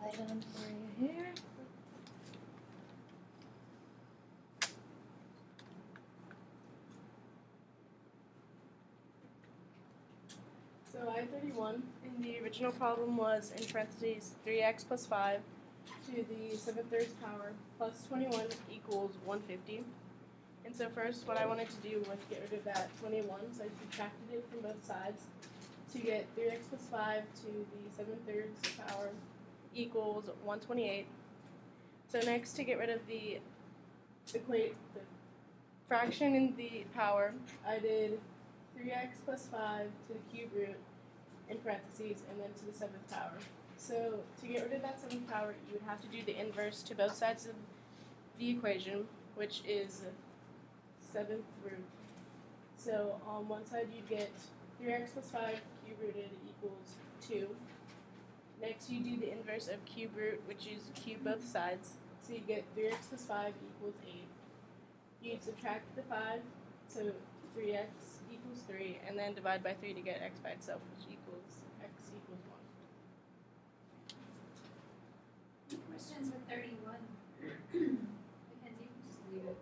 light on for you here. So I-31 in the original problem was in parentheses 3x plus 5 to the 7/3 power plus 21 equals 150. And so first what I wanted to do was get rid of that 21, so I subtracted it from both sides to get 3x plus 5 to the 7/3 power equals 128. So next, to get rid of the fraction in the power, I did 3x plus 5 to the cube root in parentheses and then to the 7th power. So to get rid of that 7th power, you would have to do the inverse to both sides of the equation, which is 7th root. So on one side you'd get 3x plus 5 cube rooted equals 2. Next you do the inverse of cube root, which is cube both sides. So you get 3x plus 5 equals 8. You'd subtract the 5, so 3x equals 3, and then divide by 3 to get x by itself, which equals x equals 1. Any questions with 31? Mackenzie, you can just leave it.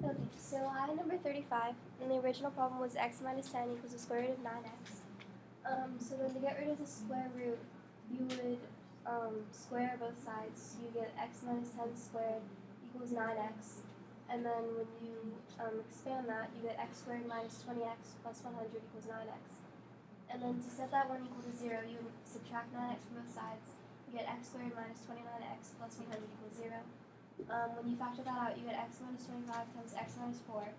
Okay, so number 35, and the original problem was x minus 10 equals the square root of 9x. So then to get rid of the square root, you would square both sides. You get x minus 10 squared equals 9x. And then when you expand that, you get x squared minus 20x plus 100 equals 9x. And then to set that one equal to 0, you would subtract 9x from both sides. You get x squared minus 29x plus 100 equals 0. When you factor that out, you get x minus 25 times x minus 4.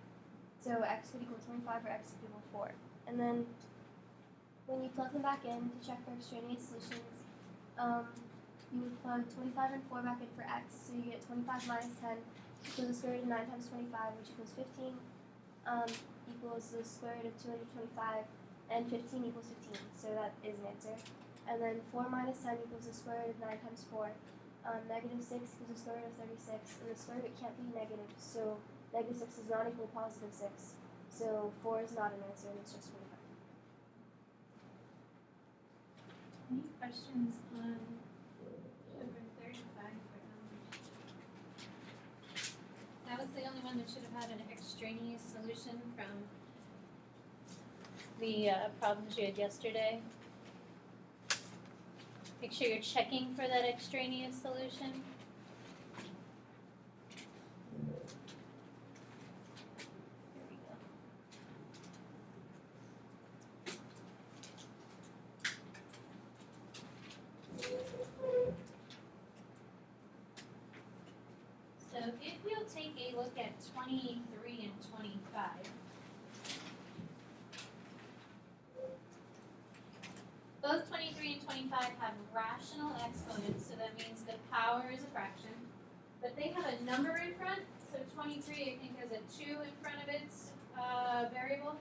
So x would equal 25 or x would equal 4. And then when you plug them back in to check for extraneous solutions, you would plug 25 and 4 back in for x. So you get 25 minus 10 equals the square root of 9 times 25, which equals 15, equals the square root of 225, and 15 equals 15. So that is an answer. And then 4 minus 10 equals the square root of 9 times 4. Negative 6 equals the square root of 36, and the square root can't be negative, so negative 6 does not equal positive 6. So 4 is not an answer, and it's just 45. Any questions on number 35 for That was the only one that should have had an extraneous solution from the problems you had yesterday. Make sure you're checking for that extraneous solution. There we go. So if you'll take a look at 23 and 25, both 23 and 25 have rational exponents, so that means the power is a fraction. But they have a number in front, so 23 I think has a 2 in front of its variable,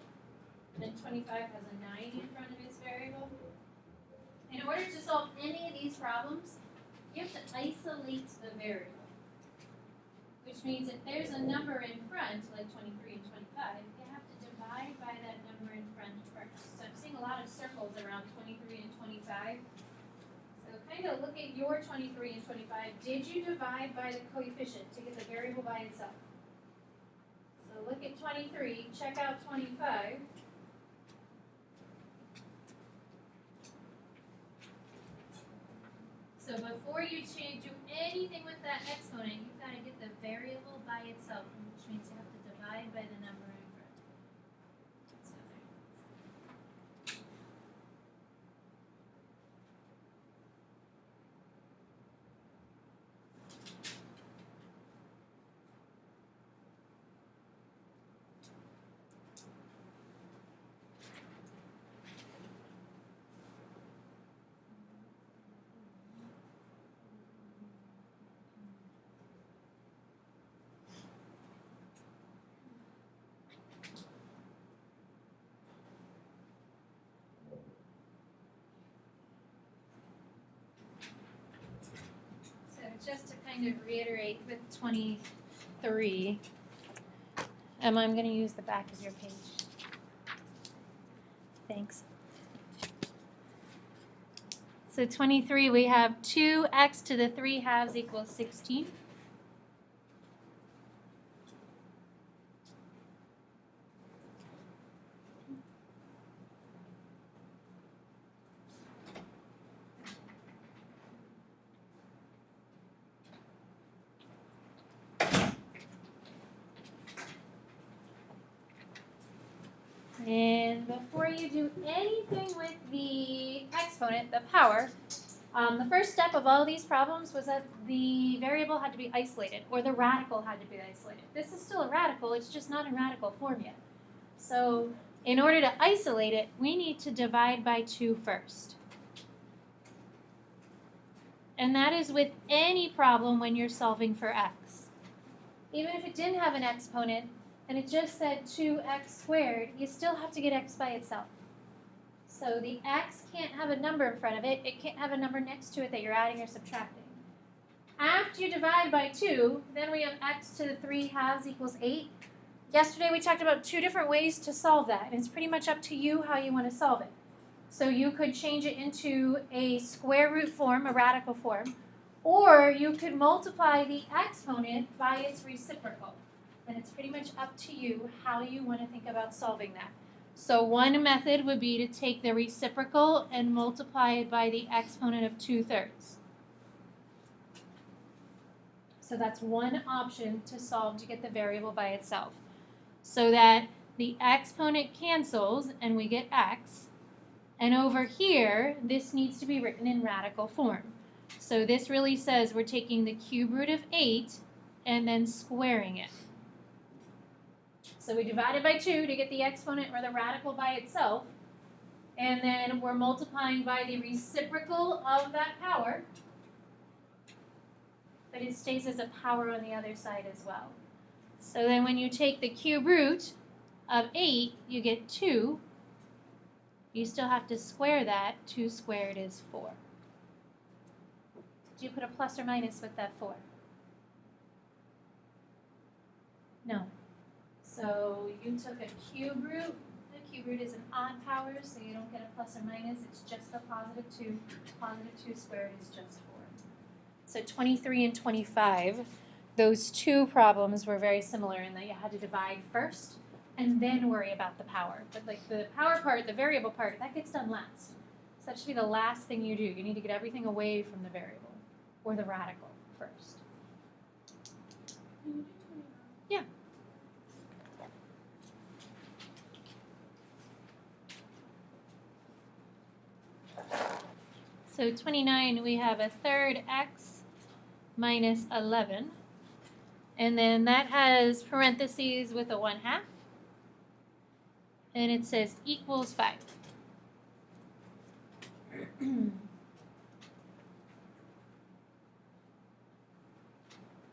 and 25 has a 9 in front of its variable. In order to solve any of these problems, you have to isolate the variable. Which means if there's a number in front, like 23 and 25, you have to divide by that number in front first. So I'm seeing a lot of circles around 23 and 25. So kind of look at your 23 and 25. Did you divide by the coefficient to get the variable by itself? So look at 23, check out 25. So before you do anything with that exponent, you've got to get the variable by itself, which means you have to divide by the number in front. So there. kind of reiterate with 23. I'm going to use the back of your page. Thanks. So 23, we have 2x to the 3 halves equals 16. And before you do anything with the exponent, the power, the first step of all these problems was that the variable had to be isolated, or the radical had to be isolated. This is still a radical, it's just not in radical form yet. So in order to isolate it, we need to divide by 2 first. And that is with any problem when you're solving for x. Even if it didn't have an exponent, and it just said 2x squared, you still have to get x by itself. So the x can't have a number in front of it. It can't have a number next to it that you're adding or subtracting. After you divide by 2, then we have x to the 3 halves equals 8. Yesterday we talked about 2 different ways to solve that, and it's pretty much up to you how you want to solve it. So you could change it into a square root form, a radical form, or you could multiply the exponent by its reciprocal. And it's pretty much up to you how you want to think about solving that. So one method would be to take the reciprocal and multiply it by the exponent of 2/3. So that's one option to solve to get the variable by itself. So that the exponent cancels and we get x. And over here, this needs to be written in radical form. So this really says we're taking the cube root of 8 and then squaring it. So we divided by 2 to get the exponent or the radical by itself. And then we're multiplying by the reciprocal of that power. But it stays as a power on the other side as well. So then when you take the cube root of 8, you get 2. You still have to square that. 2 squared is 4. Did you put a plus or minus with that 4? No. So you took a cube root. The cube root is an odd power, so you don't get a plus or minus. It's just the positive 2. Positive 2 squared is just 4. So 23 and 25, those 2 problems were very similar in that you had to divide first and then worry about the power. But like the power part, the variable part, that gets done last. So that should be the last thing you do. You need to get everything away from the variable or the radical first. Yeah. So 29, we have a third x minus 11. And then that has parentheses with a 1/2. And it says equals 5.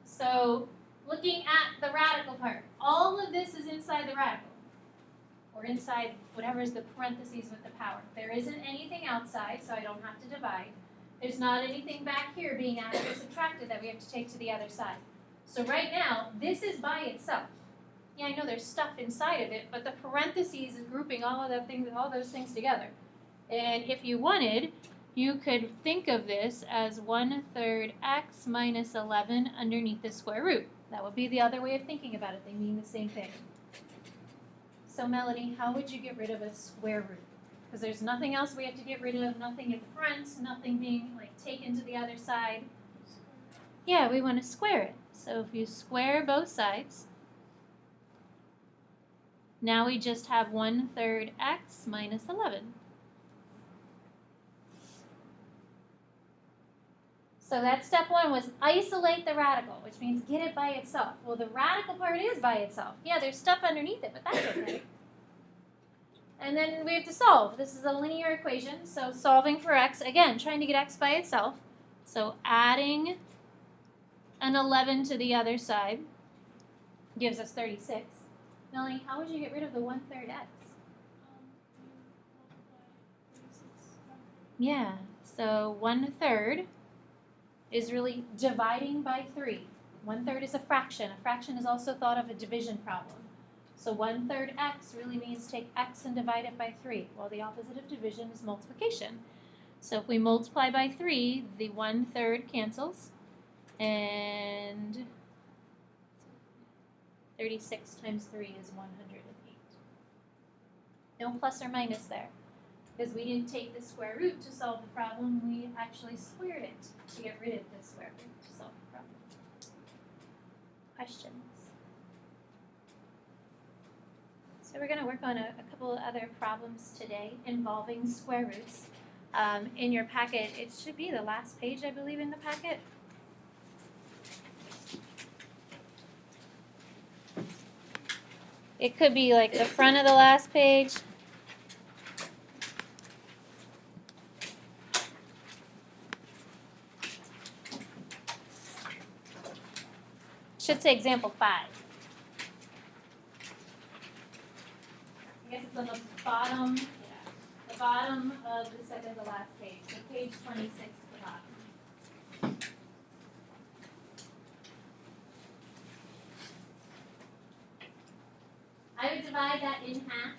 So looking at the radical part, all of this is inside the radical. Or inside whatever is the parentheses with the power. There isn't anything outside, so I don't have to divide. There's not anything back here being added or subtracted that we have to take to the other side. So right now, this is by itself. Yeah, I know there's stuff inside of it, but the parentheses is grouping all of those things together. And if you wanted, you could think of this as 1/3 x minus 11 underneath the square root. That would be the other way of thinking about it. They mean the same thing. So Melody, how would you get rid of a square root? Because there's nothing else we have to get rid of, nothing in front, nothing being like taken to the other side. Yeah, we want to square it. So if you square both sides, now we just have 1/3 x minus 11. So that step 1 was isolate the radical, which means get it by itself. Well, the radical part is by itself. Yeah, there's stuff underneath it, but that's okay. And then we have to solve. This is a linear equation, so solving for x, again, trying to get x by itself. So adding an 11 to the other side gives us 36. Melanie, how would you get rid of the 1/3 x? Yeah, so 1/3 is really dividing by 3. 1/3 is a fraction. A fraction is also thought of a division problem. So 1/3 x really means take x and divide it by 3. Well, the opposite of division is multiplication. So if we multiply by 3, the 1/3 cancels, and 36 times 3 is 108. No plus or minus there, because we didn't take the square root to solve the problem, we actually squared it to get rid of the square root to solve the problem. Questions? So we're going to work on a couple of other problems today involving square roots. In your packet, it should be the last page, I believe, in the packet. It could be like the front of the last page. Should say example 5. I guess it's on the bottom, the bottom of the second to last page, so page 26 at the bottom. I would divide that in half.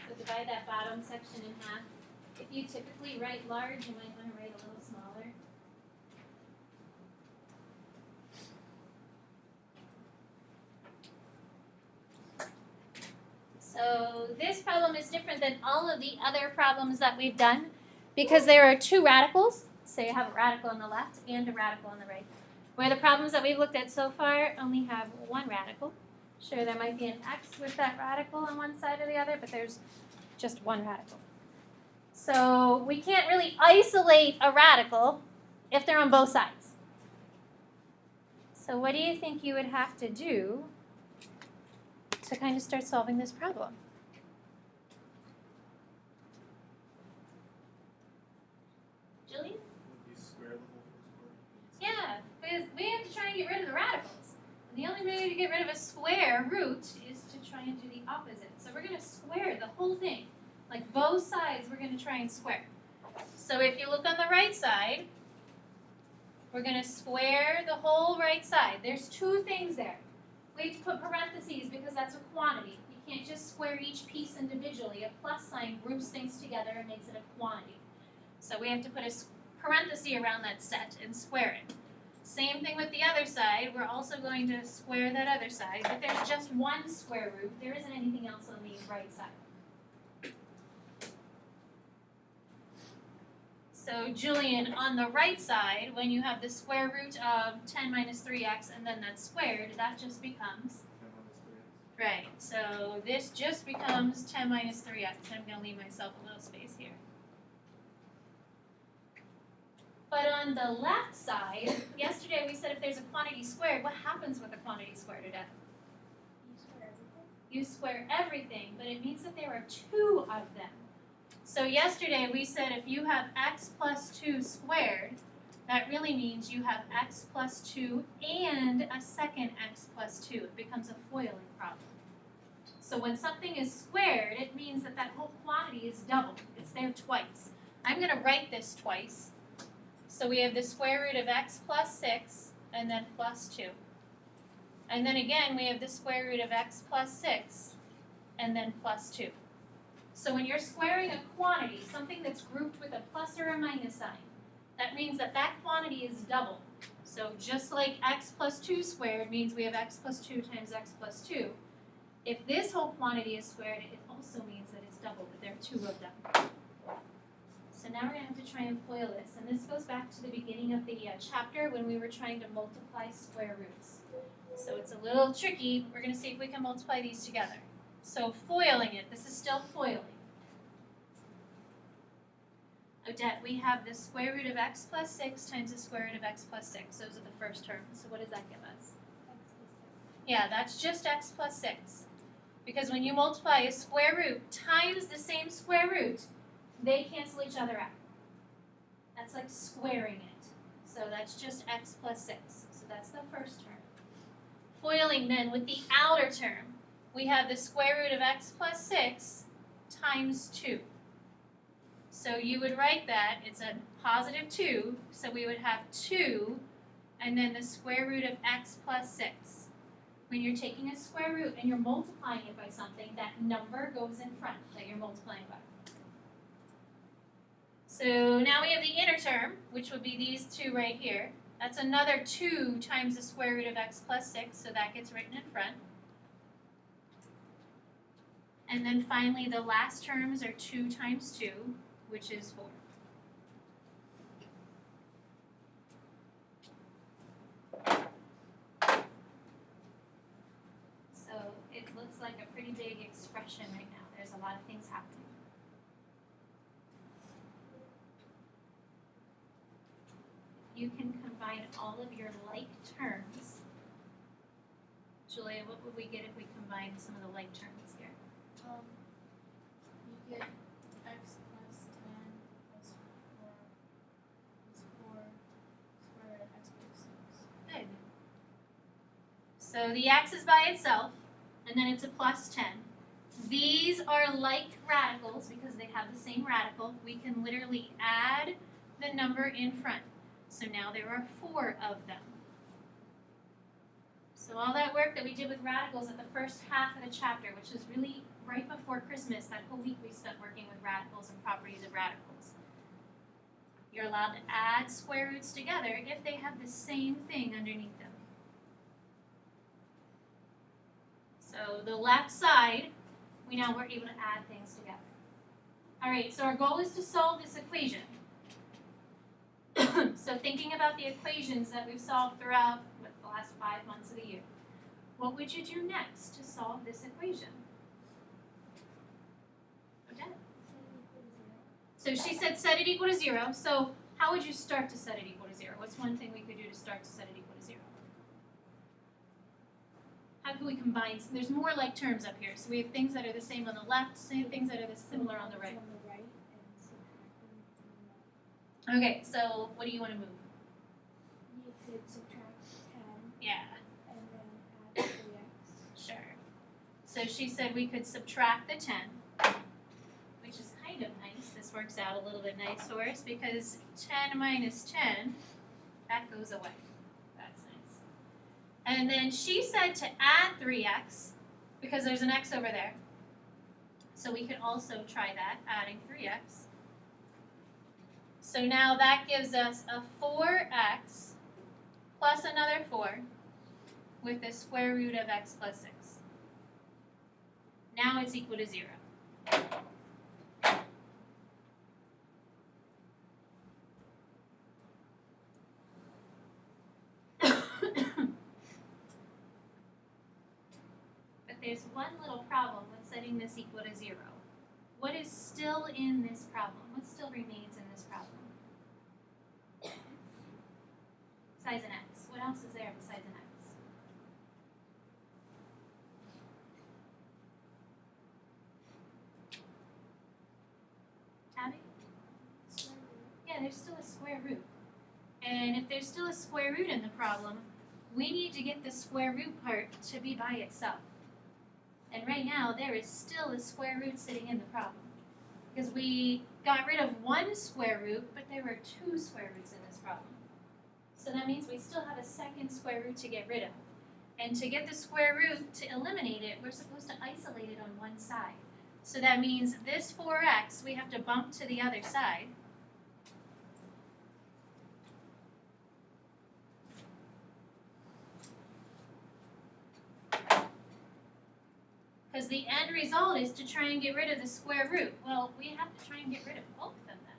So divide that bottom section in half. If you typically write large, you might want to write a little smaller. So this problem is different than all of the other problems that we've done because there are 2 radicals. So you have a radical on the left and a radical on the right. Where the problems that we've looked at so far only have 1 radical. Sure, there might be an x with that radical on one side or the other, but there's just 1 radical. So we can't really isolate a radical if they're on both sides. So what do you think you would have to do to kind of start solving this problem? Jillian? Would you square the whole first part? Yeah, because we have to try and get rid of the radicals. And the only way to get rid of a square root is to try and do the opposite. So we're going to square the whole thing. Like both sides we're going to try and square. So if you look on the right side, we're going to square the whole right side. There's 2 things there. We have to put parentheses because that's a quantity. You can't just square each piece individually. A plus sign groups things together and makes it a quantity. So we have to put a parenthesis around that set and square it. Same thing with the other side. We're also going to square that other side, but there's just 1 square root. There isn't anything else on the right side. So Julian, on the right side, when you have the square root of 10 minus 3x and then that's squared, that just becomes, 10 minus 3x. right, so this just becomes 10 minus 3x. I'm going to leave myself a little space here. But on the left side, yesterday we said if there's a quantity squared, what happens with a quantity squared, Odette? You square everything, but it means that there are 2 of them. So yesterday we said if you have x plus 2 squared, that really means you have x plus 2 and a second x plus 2. It becomes a foiling problem. So when something is squared, it means that that whole quantity is doubled. It's there twice. I'm going to write this twice. So we have the square root of x plus 6 and then plus 2. And then again we have the square root of x plus 6 and then plus 2. So when you're squaring a quantity, something that's grouped with a plus or a minus sign, that means that that quantity is doubled. So just like x plus 2 squared means we have x plus 2 times x plus 2, if this whole quantity is squared, it also means that it's doubled, that there are 2 of them. So now we're going to have to try and FOIL this. And this goes back to the beginning of the chapter when we were trying to multiply square roots. So it's a little tricky. We're going to see if we can multiply these together. So FOILing it. This is still FOILing. Odette, we have the square root of x plus 6 times the square root of x plus 6. Those are the first terms. So what does that give us? Yeah, that's just x plus 6. Because when you multiply a square root times the same square root, they cancel each other out. That's like squaring it. So that's just x plus 6. So that's the first term. FOILing then with the outer term, we have the square root of x plus 6 times 2. So you would write that, it's a positive 2, so we would have 2, and then the square root of x plus 6. When you're taking a square root and you're multiplying it by something, that number goes in front that you're multiplying by. So now we have the inner term, which would be these two right here. That's another 2 times the square root of x plus 6, so that gets written in front. And then finally, the last terms are 2 times 2, which is 4. So it looks like a pretty big expression right now. There's a lot of things happening. You can combine all of your like terms. Julia, what would we get if we combined some of the like terms here? You get x plus 10 plus 4 plus 4 square root of x plus 6. Good. So the x is by itself, and then it's a plus 10. These are like radicals because they have the same radical. We can literally add the number in front. So now there are 4 of them. So all that work that we did with radicals at the first half of the chapter, which is really right before Christmas, that whole week we spent working with radicals and properties of radicals. You're allowed to add square roots together if they have the same thing underneath them. So the left side, we now were able to add things together. All right, so our goal is to solve this equation. So thinking about the equations that we've solved throughout the last 5 months of the year, what would you do next to solve this equation? Okay. So she said set it equal to 0. So how would you start to set it equal to 0? What's one thing we could do to start to set it equal to 0? How can we combine? So there's more like terms up here. So we have things that are the same on the left, same things that are similar on the right. Okay, so what do you want to move? You could subtract 10 Yeah, and then add 3x. sure. So she said we could subtract the 10, which is kind of nice. This works out a little bit nice for us because 10 minus 10, that goes away. That's nice. And then she said to add 3x because there's an x over there. So we could also try that, adding 3x. So now that gives us a 4x plus another 4 with the square root of x plus 6. Now it's equal to 0. But there's one little problem with setting this equal to 0. What is still in this problem? What still remains in this problem? Besides an x. What else is there besides an x? Abby? Yeah, there's still a square root. And if there's still a square root in the problem, we need to get the square root part to be by itself. And right now, there is still a square root sitting in the problem. Because we got rid of one square root, but there were 2 square roots in this problem. So that means we still have a second square root to get rid of. And to get the square root, to eliminate it, we're supposed to isolate it on one side. So that means this 4x, we have to bump to the other side. Because the end result is to try and get rid of the square root. Well, we have to try and get rid of both of them then.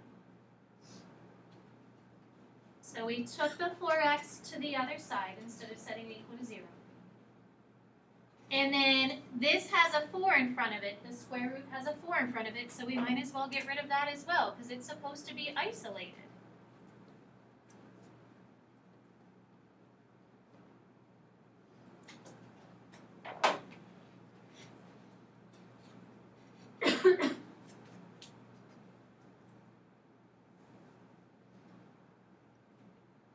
So we took the 4x to the other side instead of setting it equal to 0. And then this has a 4 in front of it. The square root has a 4 in front of it, so we might as well get rid of that as well, because it's supposed to be isolated.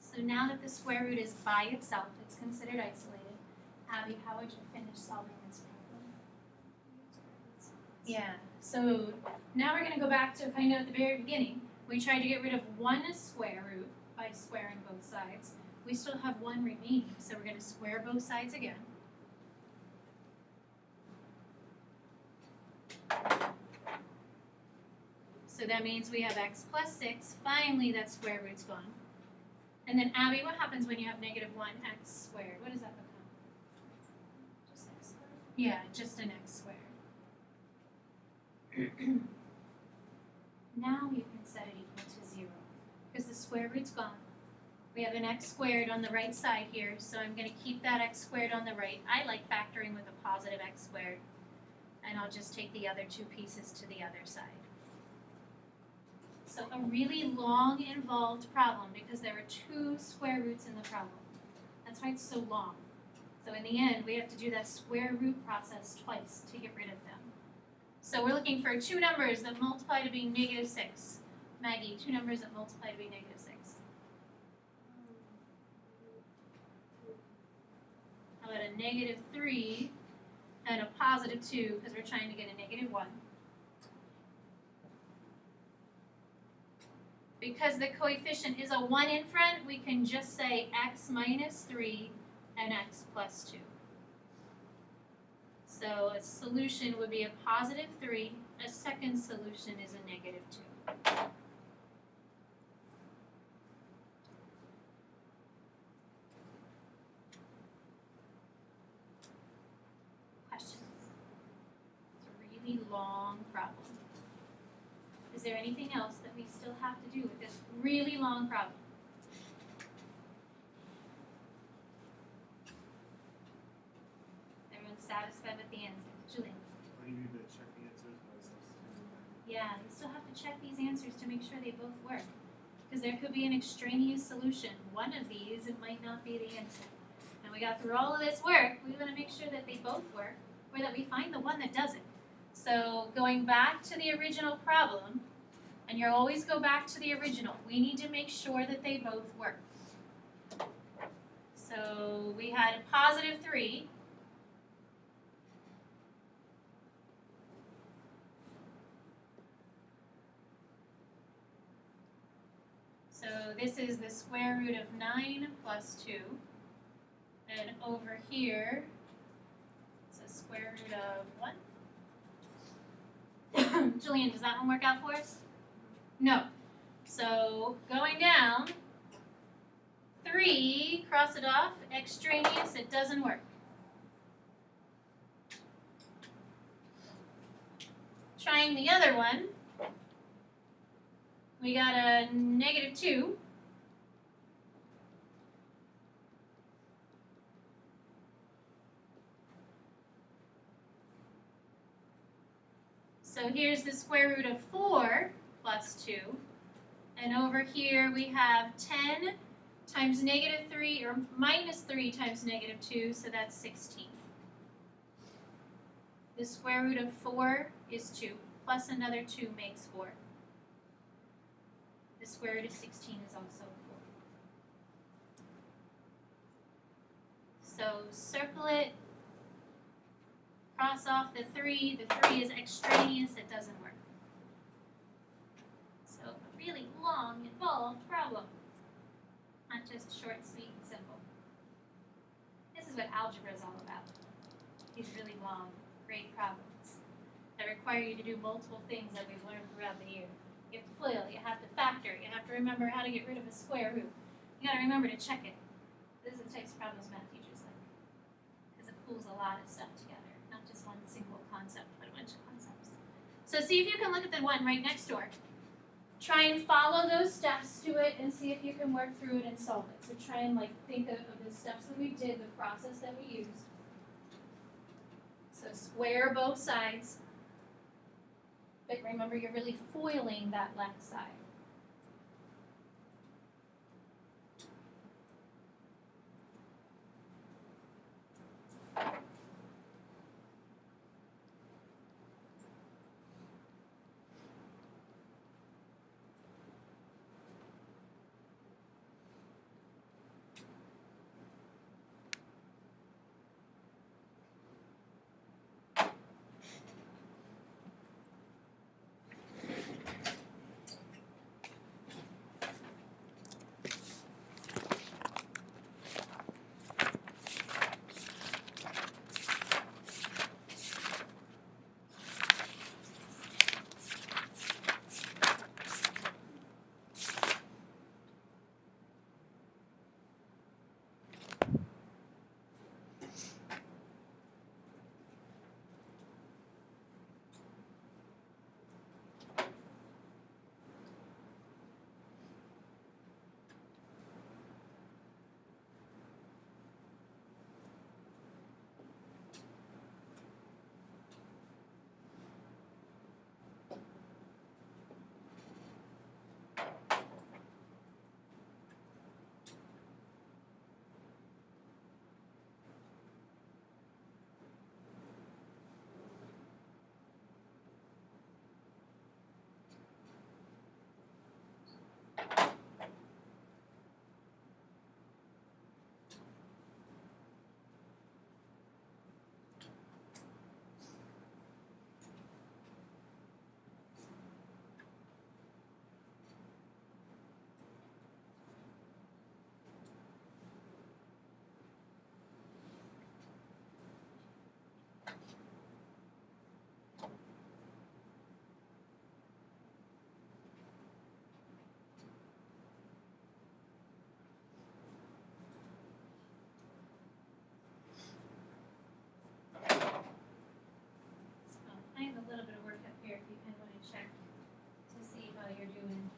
So now that the square root is by itself, it's considered isolated. Abby, how would you finish solving this problem? Yeah, so now we're gonna go back to kind of at the very beginning. We tried to get rid of one square root by squaring both sides. We still have one remaining, so we're gonna square both sides again. So that means we have x plus 6. Finally, that square root's gone. And then, Abby, what happens when you have negative 1x squared? What does that become? Just x squared. Yeah, just an x squared. Now you can set it equal to 0 because the square root's gone. We have an x squared on the right side here, so I'm going to keep that x squared on the right. I like factoring with a positive x squared, and I'll just take the other two pieces to the other side. So a really long, involved problem because there are 2 square roots in the problem. That's why it's so long. So in the end, we have to do that square root process twice to get rid of them. So we're looking for 2 numbers that multiply to be negative 6. Maggie, 2 numbers that multiply to be negative 6. How about a negative 3 and a positive 2 because we're trying to get a negative 1. Because the coefficient is a 1 in front, we can just say x minus 3 and x plus 2. So a solution would be a positive 3. A second solution is a negative 2. Questions? It's a really long problem. Is there anything else that we still have to do with this really long problem? Everyone's satisfied with the answer. Julian? Why do you need to check the answers by substituting them? Yeah, you still have to check these answers to make sure they both work. Because there could be an extraneous solution. One of these, it might not be the answer. And we got through all of this work, we want to make sure that they both work, or that we find the one that doesn't. So going back to the original problem, and you'll always go back to the original, we need to make sure that they both work. So we had a positive 3. So this is the square root of 9 plus 2. And over here, it's a square root of 1. Julian, does that one work out for us? No. So going down, 3, cross it off, extraneous, it doesn't work. Trying the other one, we got a negative 2. So here's the square root of 4 plus 2. And over here we have 10 times negative 3, or minus 3 times negative 2, so that's 16. The square root of 4 is 2, plus another 2 makes 4. The square root of 16 is also 4. So circle it, cross off the 3 is extraneous, it doesn't work. So a really long, involved problem, not just short, sweet, and simple. This is what algebra is all about. These really long, great problems that require you to do multiple things that we've learned throughout the year. You have to FOIL, you have to factor, you have to remember how to get rid of a square root. You gotta remember to check it. This is the types of problems math teachers like, because it pulls a lot of stuff together, not just one single concept, but a bunch of concepts. So see if you can look at the one right next door. Try and follow those steps to it and see if you can work through it and solve it. So try and think of the steps that we did, the process that we used. So square both sides. But remember, you're really foiling that left side. how you're doing.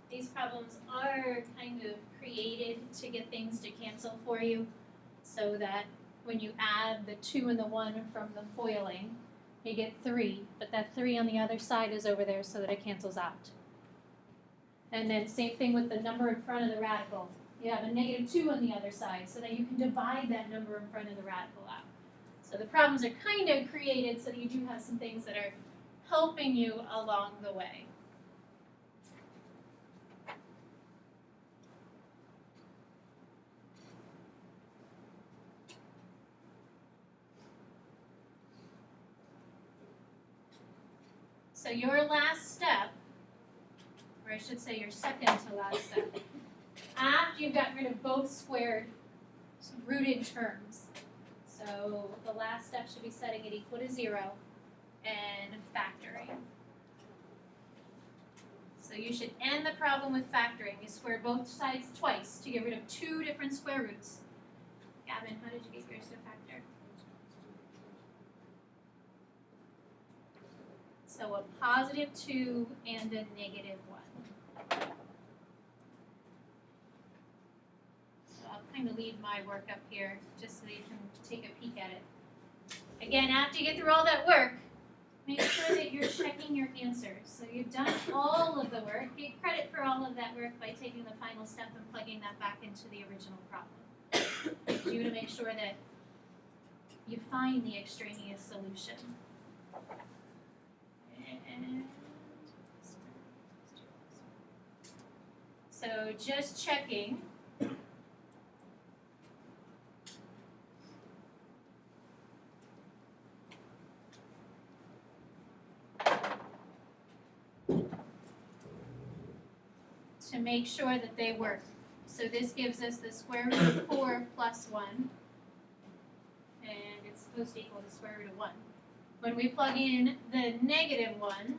These problems are kind of created to get things to cancel for you, so that when you add the 2 and the 1 from the foiling, you get 3, but that 3 on the other side is over there so that it cancels out. And then same thing with the number in front of the radical. You have a -2 on the other side so that you can divide that number in front of the radical out. So the problems are kind of created so that you do have some things that are helping you along the way. So your last step, or I should say your second to last step, after you've gotten rid of both squared rooted terms. So the last step should be setting it equal to 0 and factoring. So you should end the problem with factoring. You square both sides twice to get rid of 2 different square roots. Gavin, how did you get yours to factor? So a +2 and a -1. So I'll kind of leave my work up here just so that you can take a peek at it. Again, after you get through all that work, make sure that you're checking your answers. So you've done all of the work. Get credit for all of that work by taking the final step and plugging that back into the original problem. You to make sure that you find the extraneous solution. So just checking. To make sure that they work. So this gives us the square root of 4 plus 1. And it's supposed to equal the square root of 1. When we plug in the -1,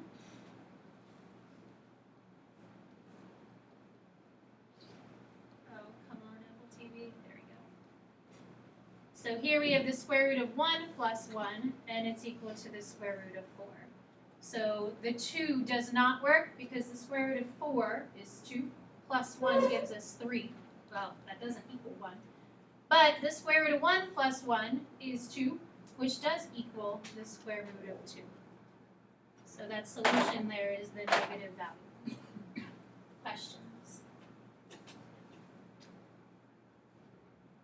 oh, come on, Apple TV, there we go. So here we have the square root of 1 plus 1, and it's equal to the square root of 4. So the 2 does not work because the square root of 4 is 2, plus 1 gives us 3. Well, that doesn't equal 1. But the square root of 1 plus 1 is 2. Which does equal the square root of 2. So that solution there is the negative value. Questions?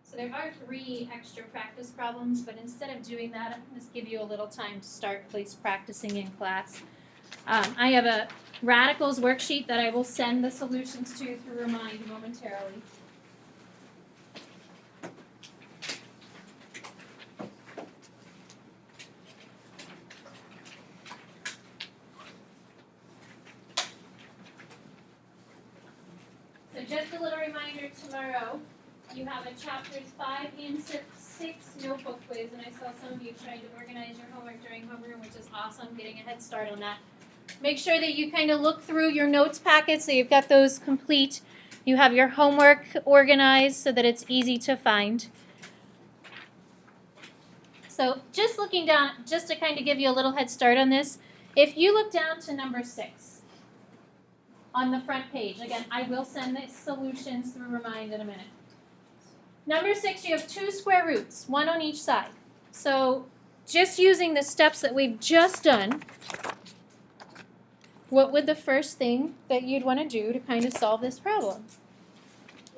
So there are 3 extra practice problems, but instead of doing that, I'm going to just give you a little time to start please practicing in class. I have a radicals worksheet that I will send the solutions to through Remind momentarily. So just a little reminder, tomorrow you have a chapters 5 and 6 notebook quiz, and I saw some of you trying to organize your homework during homeroom, which is awesome, getting a head start on that. Make sure that you kind of look through your notes packet so you've got those complete. You have your homework organized so that it's easy to find. So just looking down, just to kind of give you a little head start on this, if you look down to number 6, on the front page. Again, I will send the solutions through Remind in a minute. Number 6, you have 2 square roots, 1 on each side. So just using the steps that we've just done, what would the first thing that you'd want to do to kind of solve this problem?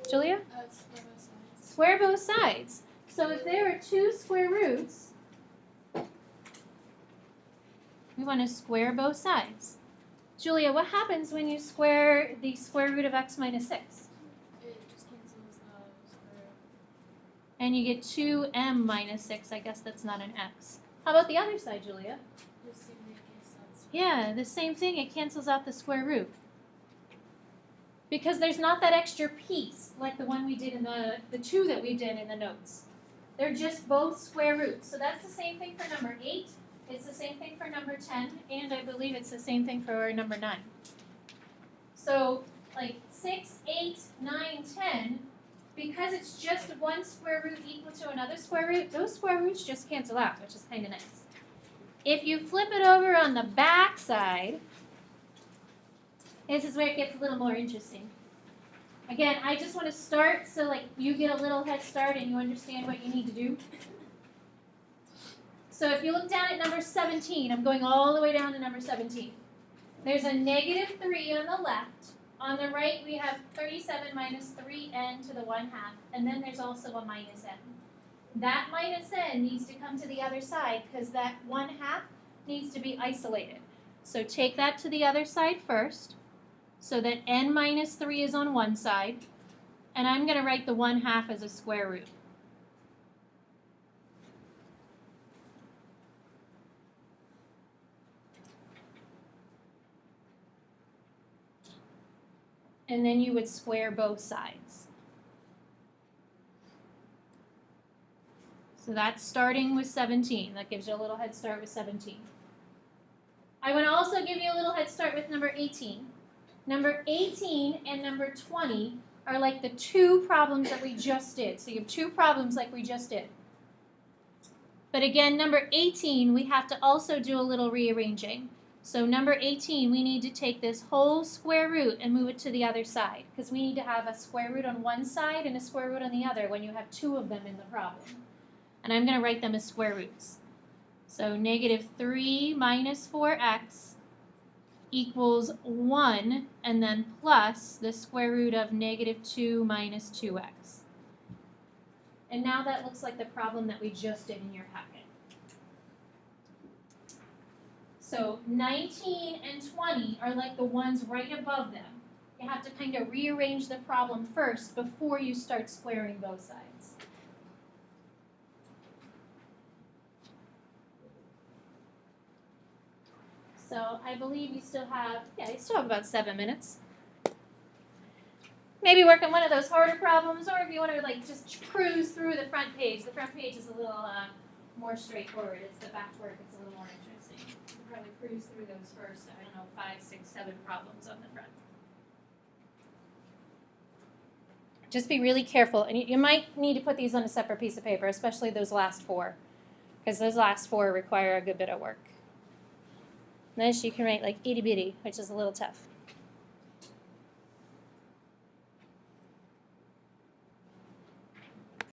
Julia? Square both sides. Square both sides. So if there are 2 square roots, we want to square both sides. Julia, what happens when you square the square root of x minus 6? It just cancels the square root. And you get 2m minus 6. I guess that's not an x. How about the other side, Julia? The same thing cancels out the square Yeah, the same thing. It cancels out the square root. Because there's not that extra piece like the one we did in the 2 that we did in the notes. They're just both square roots. So that's the same thing for number 8. It's the same thing for number 10, and I believe it's the same thing for number 9. So, like 6, 8, 9, 10, because it's just one square root equal to another square root, those square roots just cancel out, which is kind of nice. If you flip it over on the back side, This is where it gets a little more interesting. Again, I just want to start so like you get a little head start and you understand what you need to do. So if you look down at number 17, I'm going all the way down to number 17. There's a negative 3 on the left. On the right, we have 37 minus 3n to the 1/2, and then there's also a minus n. That minus n needs to come to the other side because that 1/2 needs to be isolated. So take that to the other side first, so that n minus 3 is on one side, and I'm going to write the 1/2 as a square root. And then you would square both sides. So that's starting with 17. That gives you a little head start with 17. I would also give you a little head start with number 18. Number 18 and number 20 are like the two problems that we just did. So you have two problems like we just did. But again, number 18, we have to also do a little rearranging. So number 18, we need to take this whole square root and move it to the other side because we need to have a square root on one side and a square root on the other when you have two of them in the problem. And I'm going to write them as square roots. So negative 3 minus 4x equals 1 and then plus the square root of negative 2 minus 2x. And now that looks like the problem that we just did in your packet. So 19 and 20 are like the ones right above them. You have to kind of rearrange the problem first before you start squaring both sides. So I believe you still have about 7 minutes. Maybe work on one of those harder problems, or if you want to like just cruise through the front page. The front page is a little more straightforward. It's the back work that's a little more interesting. You'll probably cruise through those first, I don't know, 5, 6, 7 problems on the front. Just be really careful, and you might need to put these on a separate piece of paper, especially those last 4, because those last 4 require a good bit of work. This you can write like itty bitty, which is a little tough.